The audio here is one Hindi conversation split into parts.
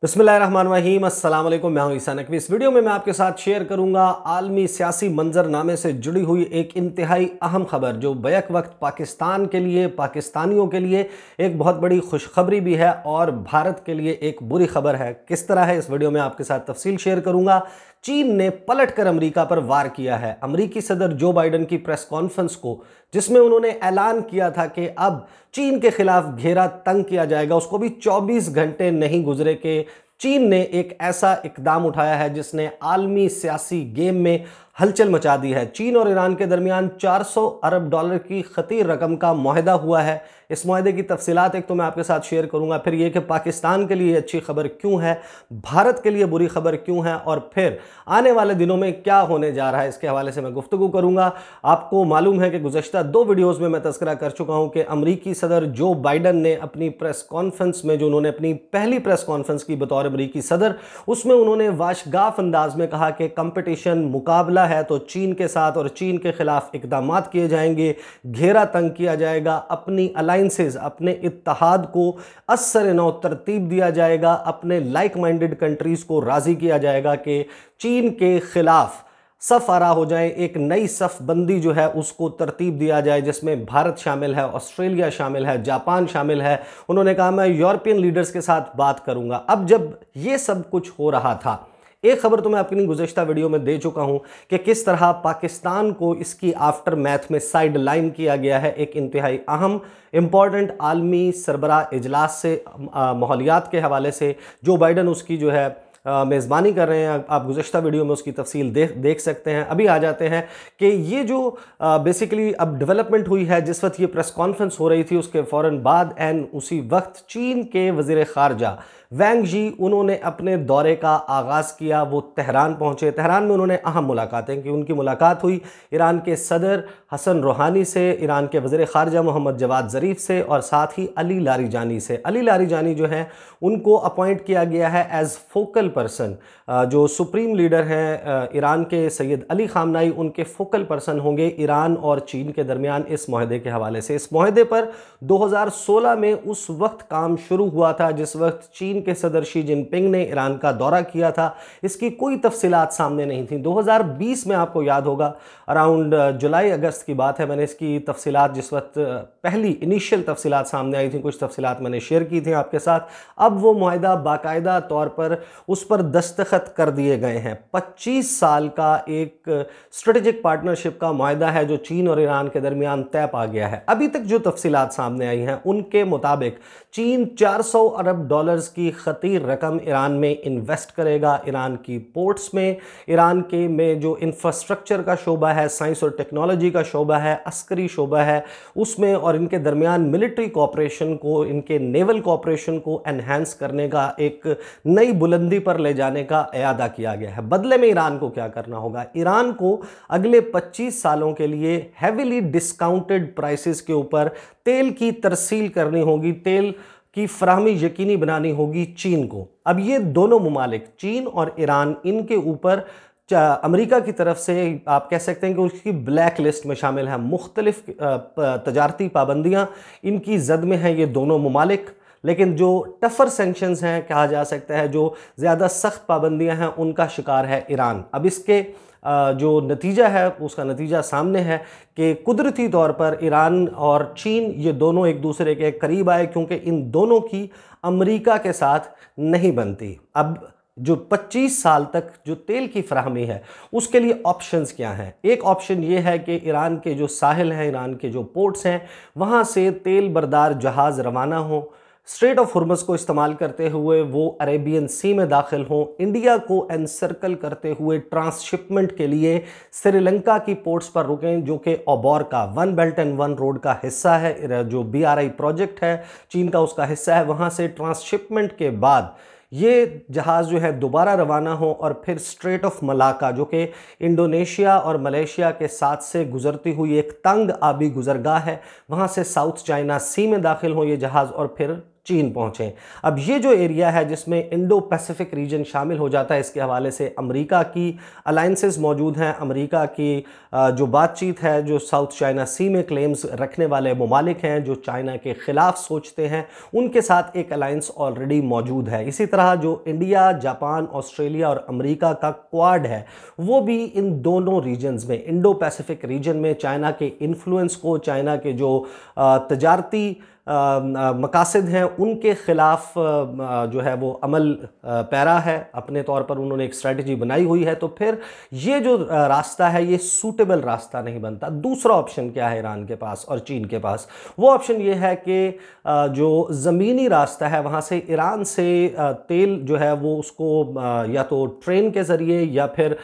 बिस्मिल्लाहिर्रहमानिर्रहीम, अस्सलाम वालेकुम। मैं हूं ईसा नकवी। इस वीडियो में मैं आपके साथ शेयर करूंगा आलमी सियासी मंजरनामे से जुड़ी हुई एक इंतहाई अहम खबर जो बैक वक्त पाकिस्तान के लिए, पाकिस्तानियों के लिए एक बहुत बड़ी खुशखबरी भी है और भारत के लिए एक बुरी खबर है। किस तरह है, इस वीडियो में आपके साथ तफसील शेयर करूंगा। चीन ने पलटकर अमेरिका पर वार किया है। अमेरिकी सदर जो बाइडन की प्रेस कॉन्फ्रेंस को, जिसमें उन्होंने ऐलान किया था कि अब चीन के खिलाफ घेरा तंग किया जाएगा, उसको भी 24 घंटे नहीं गुजरे कि चीन ने एक ऐसा इकदाम उठाया है जिसने आलमी सियासी गेम में हलचल मचा दी है। चीन और ईरान के दरमियान 400 अरब डॉलर की खतीर रकम का मुआहदा हुआ है। इस मुआहदे की तफसीलात एक तो मैं आपके साथ शेयर करूंगा, फिर यह कि पाकिस्तान के लिए अच्छी खबर क्यों है, भारत के लिए बुरी खबर क्यों है, और फिर आने वाले दिनों में क्या होने जा रहा है, इसके हवाले से मैं गुफ्तगू करूंगा। आपको मालूम है कि गुज़श्ता 2 वीडियोज़ में मैं तज़किरा कर चुका हूं कि अमरीकी सदर जो बाइडन ने अपनी प्रेस कॉन्फ्रेंस में, जो उन्होंने अपनी पहली प्रेस कॉन्फ्रेंस की बतौर अमरीकी सदर, उसमें उन्होंने वाशगाफ अंदाज में कहा कि कंपटीशन, मुकाबला है तो चीन के साथ और चीन के खिलाफ इकदाम किए जाएंगे, घेरा तंग किया जाएगा, अपनी अलाइंसेस, अपने इत्तेहाद को असर नौ तरतीब दिया जाएगा, अपने लाइक माइंडेड कंट्रीज़ को राज़ी किया जाएगा कि चीन के खिलाफ सफ़ आरा हो जाए। एक नई सफ़ बंदी जो है उसको तरतीब दिया जाए जिसमें भारत शामिल है, ऑस्ट्रेलिया शामिल है, जापान शामिल है। उन्होंने कहा मैं यूरोपियन लीडर्स के साथ बात करूंगा। अब जब ये सब कुछ हो रहा था, एक खबर तो मैं अपनी गुज़श्ता वीडियो में दे चुका हूं कि किस तरह पाकिस्तान को इसकी आफ्टर मैथ में साइड लाइन किया गया है एक इंतहाई अहम इंपॉर्टेंट आलमी सरबराह इजलास से, माहौलियात के हवाले से। जो बाइडन उसकी जो है मेज़बानी कर रहे हैं, आप गुज़श्ता वीडियो में उसकी तफसील देख सकते हैं। अभी आ जाते हैं कि ये जो बेसिकली अब डेवलपमेंट हुई है, जिस वक्त ये प्रेस कॉन्फ्रेंस हो रही थी उसके फ़ौरन बाद एंड उसी वक्त चीन के वज़ीर ख़ारजा वैंग जी, उन्होंने अपने दौरे का आगाज़ किया। वो तेहरान पहुँचे। तेहरान में उन्होंने अहम मुलाकातें की। उनकी मुलाकात हुई ईरान के सदर हसन रूहानी से, ईरान के वज़ीर ख़ारजा मोहम्मद जवाद ज़रीफ़ से और साथ ही अली लारीजानी से। अली लारीजानी जो हैं उनको अपॉइंट किया गया है एज़ फोकल पर्सन। जो सुप्रीम लीडर हैं ईरान के सैयद अली ख़ामनाई, उनके फोकल पर्सन होंगे ईरान और चीन के दरमियान इस मुआहदे के हवाले से। इस मुआहदे पर 2016 में उस वक्त काम शुरू हुआ था जिस वक्त चीन के सदर शी जिनपिंग ने ईरान का दौरा किया था। इसकी कोई तफसीलात सामने नहीं थी। 2020 में आपको याद होगा अराउंड जुलाई अगस्त की बात है, मैंने इसकी तफसीलात, जिस वक्त पहली इनिशियल तफसीलात सामने आई थी, कुछ तफसीलात मैंने शेयर की थी आपके साथ। अब वो मुआहदा बाकायदा तौर पर उस पर दस्तखत कर दिए गए हैं। 25 साल का एक स्ट्रेटेजिक पार्टनरशिप का मुआहदा है जो चीन और ईरान के दरमियान तय पा गया है। अभी तक जो तफसीलात सामने आई हैं उनके मुताबिक चीन 400 अरब डॉलर्स की खतीर रकम ईरान में इन्वेस्ट करेगा, ईरान की पोर्ट्स में, ईरान के में जो इंफ्रास्ट्रक्चर का शोबा है, साइंस और टेक्नोलॉजी का शोबा है, अस्करी शोबा है उसमें, और इनके दरमियान मिलिट्री कोऑपरेशन को, इनके नेवल कोऑपरेशन को एनहांस करने का, एक नई बुलंदी पर ले जाने का इरादा किया गया है। बदले में ईरान को क्या करना होगा? ईरान को अगले 25 सालों के लिए हैवीली डिस्काउंटेड प्राइसेस के ऊपर तेल की तरसील करनी होगी, तेल की फराहमी यकीनी बनानी होगी चीन को। अब ये दोनों ममालिक, चीन और ईरान, इनके ऊपर अमेरिका की तरफ से आप कह सकते हैं कि उसकी ब्लैक लिस्ट में शामिल है। मुख्तलिफ तजारती पाबंदियाँ इनकी जद में हैं ये दोनों ममालिक, लेकिन जो टफर सेंक्शंस हैं, कहा जा सकता है जो ज़्यादा सख्त पाबंदियां हैं, उनका शिकार है ईरान। अब इसके जो नतीजा है उसका नतीजा सामने है कि कुदरती तौर पर ईरान और चीन ये दोनों एक दूसरे के करीब आए, क्योंकि इन दोनों की अमेरिका के साथ नहीं बनती। अब जो 25 साल तक जो तेल की फराहमी है उसके लिए ऑप्शंस क्या हैं? एक ऑप्शन ये है कि ईरान के जो साहिल हैं, ईरान के जो पोर्ट्स हैं, वहाँ से तेल बरदार जहाज़ रवाना हों, स्ट्रेट ऑफ हुर्मुज़ को इस्तेमाल करते हुए वो अरेबियन सी में दाखिल हों, इंडिया को एनसर्कल करते हुए ट्रांसशिपमेंट के लिए श्रीलंका की पोर्ट्स पर रुकें, जो कि ओबोर का one belt and one road का हिस्सा है, जो BRI प्रोजेक्ट है चीन का, उसका हिस्सा है। वहाँ से ट्रांसशिपमेंट के बाद ये जहाज़ जो है दोबारा रवाना हो और फिर स्ट्रेट ऑफ मलाका, जो कि इंडोनेशिया और मलेशिया के साथ से गुजरती हुई एक तंग आबी गुजरगाह है, वहाँ से साउथ चाइना सी में दाखिल हो ये जहाज़ और फिर चीन पहुंचे। अब ये जो एरिया है जिसमें इंडो पैसिफिक रीजन शामिल हो जाता है, इसके हवाले से अमेरिका की अलायंसेस मौजूद हैं। अमेरिका की जो बातचीत है, जो साउथ चाइना सी में क्लेम्स रखने वाले ममालिक हैं जो चाइना के खिलाफ सोचते हैं, उनके साथ एक अलायंस ऑलरेडी मौजूद है। इसी तरह जो इंडिया, जापान, ऑस्ट्रेलिया और अमेरिका का क्वाड है, वो भी इन दोनों रीजन्स में, इंडो पैसिफिक रीजन में चाइना के इन्फ्लुएंस को, चाइना के जो तजारती मकासद हैं उनके ख़िलाफ़ जो है वो अमल पैरा है। अपने तौर पर उन्होंने एक स्ट्रेटजी बनाई हुई है। तो फिर ये जो रास्ता है ये सूटेबल रास्ता नहीं बनता। दूसरा ऑप्शन क्या है ईरान के पास और चीन के पास? वो ऑप्शन ये है कि जो ज़मीनी रास्ता है वहाँ से ईरान से तेल जो है वो उसको या तो ट्रेन के ज़रिए या फिर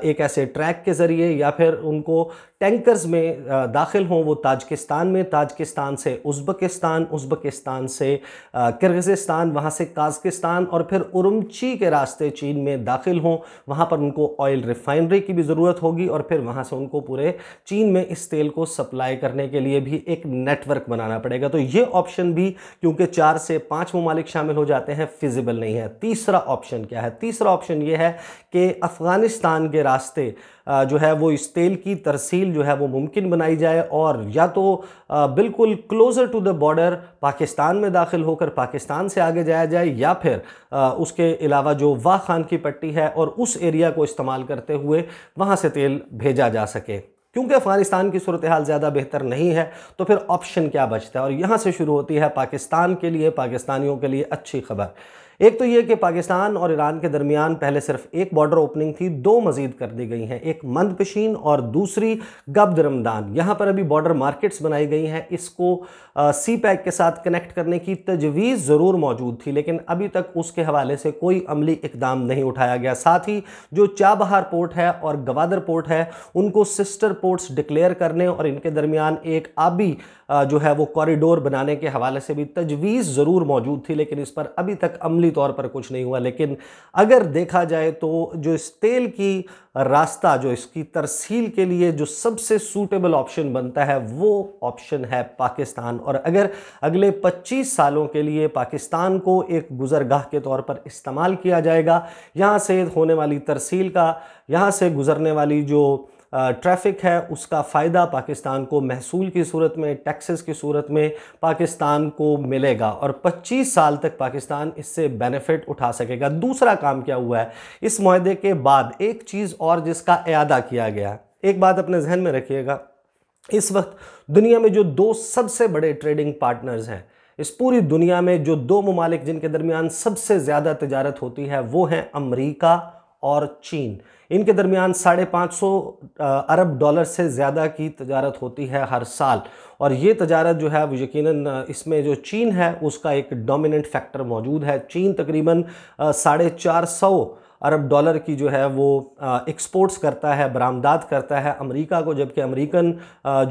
एक ऐसे ट्रैक के ज़रिए या फिर उनको टैंकर्स में दाखिल हों वो ताजिकिस्तान में, ताजिकिस्तान से उज़्बेकिस्तान, उज़्बेकिस्तान से किर्गिज़स्तान, वहाँ से काज़किस्तान और फिर उरुमची के रास्ते चीन में दाखिल हों। वहाँ पर उनको ऑयल रिफाइनरी की भी ज़रूरत होगी और फिर वहाँ से उनको पूरे चीन में इस तेल को सप्लाई करने के लिए भी एक नेटवर्क बनाना पड़ेगा। तो ये ऑप्शन भी क्योंकि 4 से 5 ममालिक शामिल हो जाते हैं फिजिबल नहीं है। तीसरा ऑप्शन क्या है? तीसरा ऑप्शन ये है कि अफ़गानिस्तान के रास्ते जो है वो इस तेल की तरसील जो है वो मुमकिन बनाई जाए और या तो बिल्कुल closer to the border Pakistan में दाखिल होकर पाकिस्तान से आगे जाया जाए या फिर उसके अलावा जो वाह खान की पट्टी है और उस एरिया को इस्तेमाल करते हुए वहाँ से तेल भेजा जा सके। क्योंकि अफ़गानिस्तान की सूरत हाल ज़्यादा बेहतर नहीं है तो फिर ऑप्शन क्या बचता है? और यहाँ से शुरू होती है पाकिस्तान के लिए, पाकिस्तानियों के लिए अच्छी खबर। एक तो ये कि पाकिस्तान और ईरान के दरमियान पहले सिर्फ एक बॉर्डर ओपनिंग थी, 2 मज़ीद कर दी गई हैं, एक मंदपशीन और दूसरी गब्द रमदान। यहाँ पर अभी बॉर्डर मार्केट्स बनाई गई हैं। इसको सी पैक के साथ कनेक्ट करने की तजवीज़ ज़रूर मौजूद थी लेकिन अभी तक उसके हवाले से कोई अमली इकदाम नहीं उठाया गया। साथ ही जो चाबहार पोर्ट है और गवादर पोर्ट है उनको सिस्टर पोर्ट्स डिक्लेयर करने और इनके दरमियान एक आबी जो है वो कॉरिडोर बनाने के हवाले से भी तजवीज़ ज़रूर मौजूद थी लेकिन इस पर अभी तक अमली तौर पर कुछ नहीं हुआ। लेकिन अगर देखा जाए तो जो इस तेल की रास्ता, जो इसकी तरसील के लिए जो सबसे सूटेबल ऑप्शन बनता है वो ऑप्शन है पाकिस्तान। और अगर अगले 25 सालों के लिए पाकिस्तान को एक गुजरगाह के तौर पर इस्तेमाल किया जाएगा, यहाँ से होने वाली तरसील का, यहाँ से गुजरने वाली जो ट्रैफिक है उसका फ़ायदा पाकिस्तान को महसूल की सूरत में, टैक्सेस की सूरत में पाकिस्तान को मिलेगा और 25 साल तक पाकिस्तान इससे बेनिफिट उठा सकेगा। दूसरा काम क्या हुआ है इस मुआहदे के बाद? एक चीज़ और जिसका इयादा किया गया। एक बात अपने जहन में रखिएगा, इस वक्त दुनिया में जो 2 सबसे बड़े ट्रेडिंग पार्टनर्स हैं, इस पूरी दुनिया में जो 2 ममालिक जिनके दरमियान सबसे ज़्यादा तजारत होती है वो हैं अमेरिका और चीन। इनके दरमियान 550 अरब डॉलर से ज़्यादा की तजारत होती है हर साल और ये तजारत जो है वो यकीनन इसमें जो चीन है उसका एक डोमिनेंट फैक्टर मौजूद है। चीन तकरीबन 450 अरब डॉलर की जो है वो एक्सपोर्ट्स करता है, बरामदात करता है अमेरिका को, जबकि अमेरिकन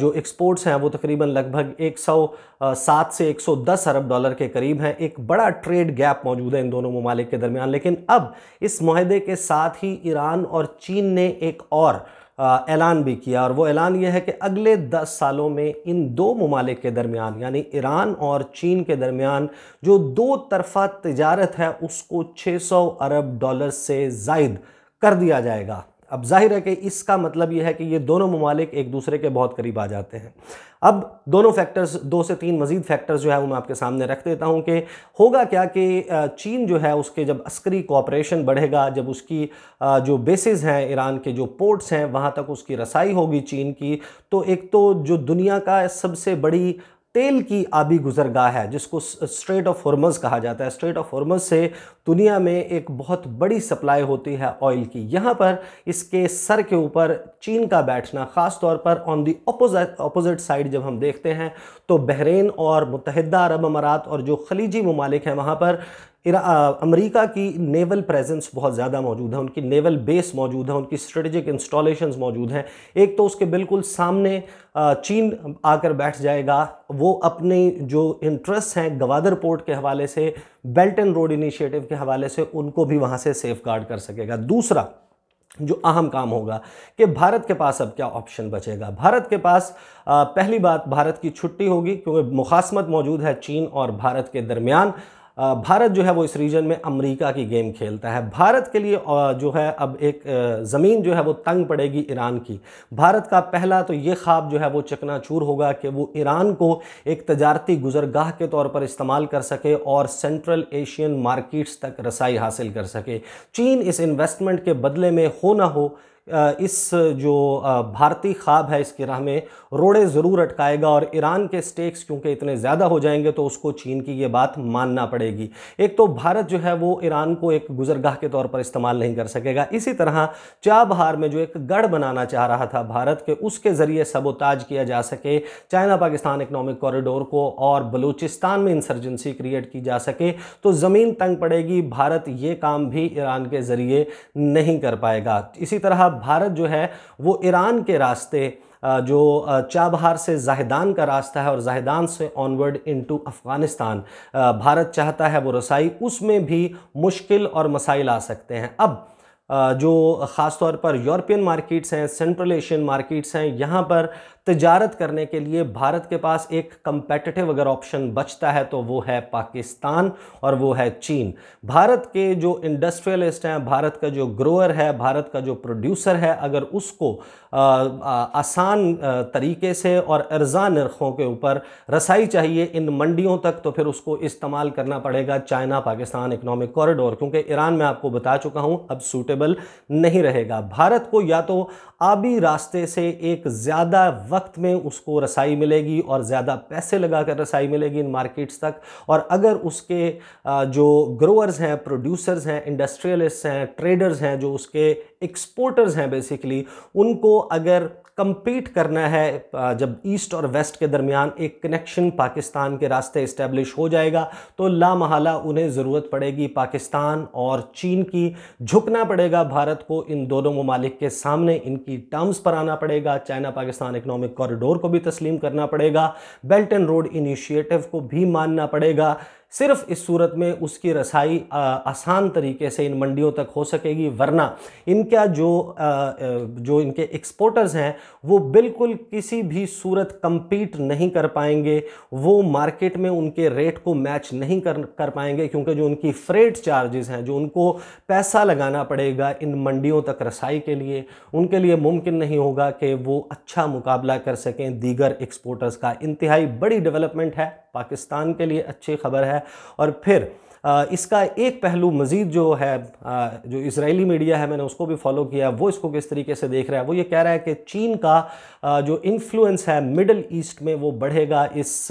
जो एक्सपोर्ट्स हैं वो तकरीबन लगभग 107 से 110 अरब डॉलर के करीब हैं। एक बड़ा ट्रेड गैप मौजूद है इन दोनों ममालिक के दरमियान। लेकिन अब इस मुआहदे के साथ ही ईरान और चीन ने एक और ऐलान भी किया और वो ऐलान ये है कि अगले 10 सालों में इन 2 ममालिक के दरमियान यानी ईरान और चीन के दरमियान जो 2 तरफ़ा तिजारत है उसको 600 अरब डॉलर से ज़ायद कर दिया जाएगा। अब जाहिर है कि इसका मतलब यह है कि ये दोनों ममालिक एक दूसरे के बहुत करीब आ जाते हैं। अब दोनों फैक्टर्स, 2 से 3 मज़ीद फैक्टर्स जो है वो मैं आपके सामने रख देता हूँ कि होगा क्या कि चीन जो है उसके जब अस्करी कोऑपरेशन बढ़ेगा, जब उसकी जो बेसिस हैं, ईरान के जो पोर्ट्स हैं वहाँ तक उसकी रसाई होगी चीन की, तो एक तो जो दुनिया का सबसे बड़ी तेल की आबी गुजरगाह है जिसको स्ट्रेट ऑफ हॉर्मज़ कहा जाता है, स्ट्रेट ऑफ हॉर्मज़ से दुनिया में एक बहुत बड़ी सप्लाई होती है ऑयल की। यहाँ पर इसके सर के ऊपर चीन का बैठना, ख़ास तौर पर ऑन दी अपोजिट साइड जब हम देखते हैं तो बहरीन और मुत्तहिदा अरब अमारात और जो खलीजी ममालिक हैं वहाँ पर अमेरिका की नेवल प्रेजेंस बहुत ज़्यादा मौजूद है, उनकी नेवल बेस मौजूद है, उनकी स्ट्रेटेजिक इंस्टॉलेशंस मौजूद हैं। एक तो उसके बिल्कुल सामने चीन आकर बैठ जाएगा, वो अपने जो इंटरेस्ट हैं गवादर पोर्ट के हवाले से, बेल्ट एंड रोड इनिशिएटिव के हवाले से उनको भी वहाँ से सेफ गार्ड कर सकेगा। दूसरा, जो अहम काम होगा कि भारत के पास अब क्या ऑप्शन बचेगा। भारत के पास पहली बात, भारत की छुट्टी होगी क्योंकि मुखासमत मौजूद है चीन और भारत के दरमियान। भारत जो है वो इस रीजन में अमेरिका की गेम खेलता है। भारत के लिए जो है अब एक ज़मीन जो है वो तंग पड़ेगी ईरान की। भारत का पहला तो ये ख्वाब जो है वो चकनाचूर होगा कि वो ईरान को एक तजारती गुजरगाह के तौर पर इस्तेमाल कर सके और सेंट्रल एशियन मार्केट्स तक रसाई हासिल कर सके। चीन इस इन्वेस्टमेंट के बदले में हो ना हो इस जो भारतीय ख्वाब है इसकी राह में रोड़े ज़रूर अटकाएगा और ईरान के स्टेक्स क्योंकि इतने ज़्यादा हो जाएंगे तो उसको चीन की ये बात मानना पड़ेगी। एक तो भारत जो है वो ईरान को एक गुजरगाह के तौर पर इस्तेमाल नहीं कर सकेगा। इसी तरह चाबहार में जो एक गढ़ बनाना चाह रहा था भारत के, उसके ज़रिए सबोताज किया जा सके चाइना पाकिस्तान इकनॉमिक कॉरिडोर को और बलूचिस्तान में इंसर्जेंसी क्रिएट की जा सके, तो ज़मीन तंग पड़ेगी। भारत ये काम भी ईरान के ज़रिए नहीं कर पाएगा। इसी तरह भारत जो है वो ईरान के रास्ते जो चाबहार से जाहिदान का रास्ता है और जाहिदान से ऑनवर्ड इनटू अफ़गानिस्तान भारत चाहता है वो रसाई, उसमें भी मुश्किल और मसाइल आ सकते हैं। अब जो ख़ास तौर पर यूरोपियन मार्केट्स हैं, सेंट्रल एशियन मार्केट्स हैं, यहाँ पर तजारत करने के लिए भारत के पास एक कंपेटिटिव अगर ऑप्शन बचता है तो वो है पाकिस्तान और वो है चीन। भारत के जो इंडस्ट्रियलिस्ट हैं, भारत का जो ग्रोअर है, भारत का जो प्रोड्यूसर है, अगर उसको आसान तरीके से और अर्जा नरखों के ऊपर रसाई चाहिए इन मंडियों तक, तो फिर उसको इस्तेमाल करना पड़ेगा चाइना पाकिस्तान इकनॉमिक कॉरिडोर, क्योंकि ईरान में आपको बता चुका हूँ अब सूटेबल नहीं रहेगा। भारत को या तो आबी रास्ते से एक ज़्यादा वक्त में उसको रसाई मिलेगी और ज़्यादा पैसे लगाकर रसाई मिलेगी इन मार्केट्स तक, और अगर उसके जो ग्रोअर्स हैं, प्रोड्यूसर्स हैं, इंडस्ट्रियलिस्ट हैं, ट्रेडर्स हैं, जो उसके एक्सपोर्टर्स हैं बेसिकली, उनको अगर कंपीट करना है, जब ईस्ट और वेस्ट के दरमियान एक कनेक्शन पाकिस्तान के रास्ते इस्टेब्लिश हो जाएगा तो लामहला उन्हें ज़रूरत पड़ेगी पाकिस्तान और चीन की। झुकना पड़ेगा भारत को इन दोनों ममालिक के सामने, इनकी टर्म्स पर आना पड़ेगा, चाइना पाकिस्तान इकनॉमिक कॉरिडोर को भी तस्लीम करना पड़ेगा, बेल्ट एंड रोड इनिशिएटिव को भी मानना पड़ेगा। सिर्फ इस सूरत में उसकी रसाई आसान तरीके से इन मंडियों तक हो सकेगी, वरना इनका जो इनके एक्सपोर्टर्स हैं वो बिल्कुल किसी भी सूरत कंपीट नहीं कर पाएंगे, वो मार्केट में उनके रेट को मैच नहीं कर पाएंगे, क्योंकि जो उनकी फ्रेट चार्जेस हैं, जो उनको पैसा लगाना पड़ेगा इन मंडियों तक रसाई के लिए, उनके लिए मुमकिन नहीं होगा कि वो अच्छा मुकाबला कर सकें दीगर एक्सपोर्टर्स का। इंतहाई बड़ी डेवलपमेंट है, पाकिस्तान के लिए अच्छी खबर है। और फिर इसका एक पहलू मज़ीद जो है, जो इजरायली मीडिया है, मैंने उसको भी फॉलो किया, वो इसको किस तरीके से देख रहा है। वो ये कह रहा है कि चीन का जो इन्फ्लुएंस है मिडल ईस्ट में वो बढ़ेगा इस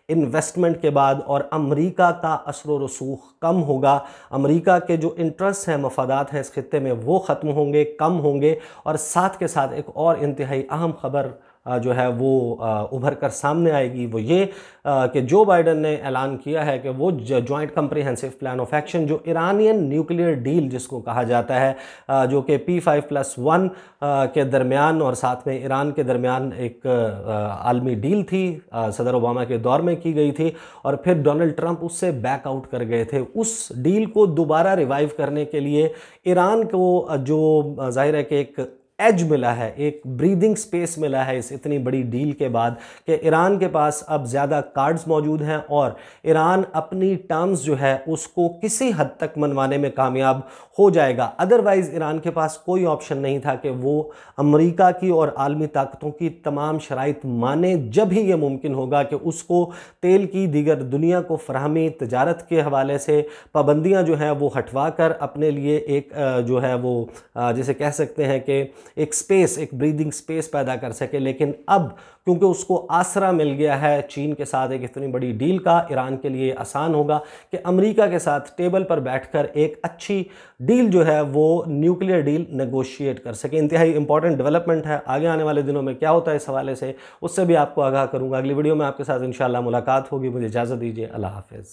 इन्वेस्टमेंट के बाद, और अमेरिका का असर व रसूख कम होगा। अमेरिका के जो इंटरेस्ट हैं, मफादात हैं इस खित्ते में, वो ख़त्म होंगे, कम होंगे। और साथ के साथ एक और इंतहाई अहम खबर जो है वो उभर कर सामने आएगी, वो ये कि जो बाइडन ने ऐलान किया है कि वो joint comprehensive plan of action, जो ईरानियन न्यूक्लियर डील जिसको कहा जाता है, जो कि P5+1 के दरमियान और साथ में ईरान के दरमियान एक आलमी डील थी, सदर ओबामा के दौर में की गई थी, और फिर डोनाल्ड ट्रंप उससे बैकआउट कर गए थे। उस डील को दोबारा रिवाइव करने के लिए ईरान को जो जाहिर है कि एक एज मिला है, एक ब्रीदिंग स्पेस मिला है इस इतनी बड़ी डील के बाद, कि ईरान के पास अब ज़्यादा कार्ड्स मौजूद हैं और ईरान अपनी टर्म्स जो है उसको किसी हद तक मनवाने में कामयाब हो जाएगा। अदरवाइज़ ईरान के पास कोई ऑप्शन नहीं था कि वो अमेरिका की और आलमी ताकतों की तमाम शराइत माने, जब ही ये मुमकिन होगा कि उसको तेल की दीगर दुनिया को फराहमी, तजारत के हवाले से पाबंदियाँ जो हैं वो हटवा कर अपने लिए एक जो है वो जिसे कह सकते हैं कि एक स्पेस, एक ब्रीदिंग स्पेस पैदा कर सके। लेकिन अब क्योंकि उसको आसरा मिल गया है चीन के साथ एक इतनी बड़ी डील का, ईरान के लिए आसान होगा कि अमेरिका के साथ टेबल पर बैठकर एक अच्छी डील जो है वो न्यूक्लियर डील नेगोशिएट कर सके। इंतहाई इंपॉर्टेंट डेवलपमेंट है। आगे आने वाले दिनों में क्या होता है इस हवाले से, उससे भी आपको आगाह करूंगा। अगली वीडियो में आपके साथ इंशाल्लाह मुलाकात होगी। मुझे इजाज़त दीजिए। अल्लाह हाफ़िज़।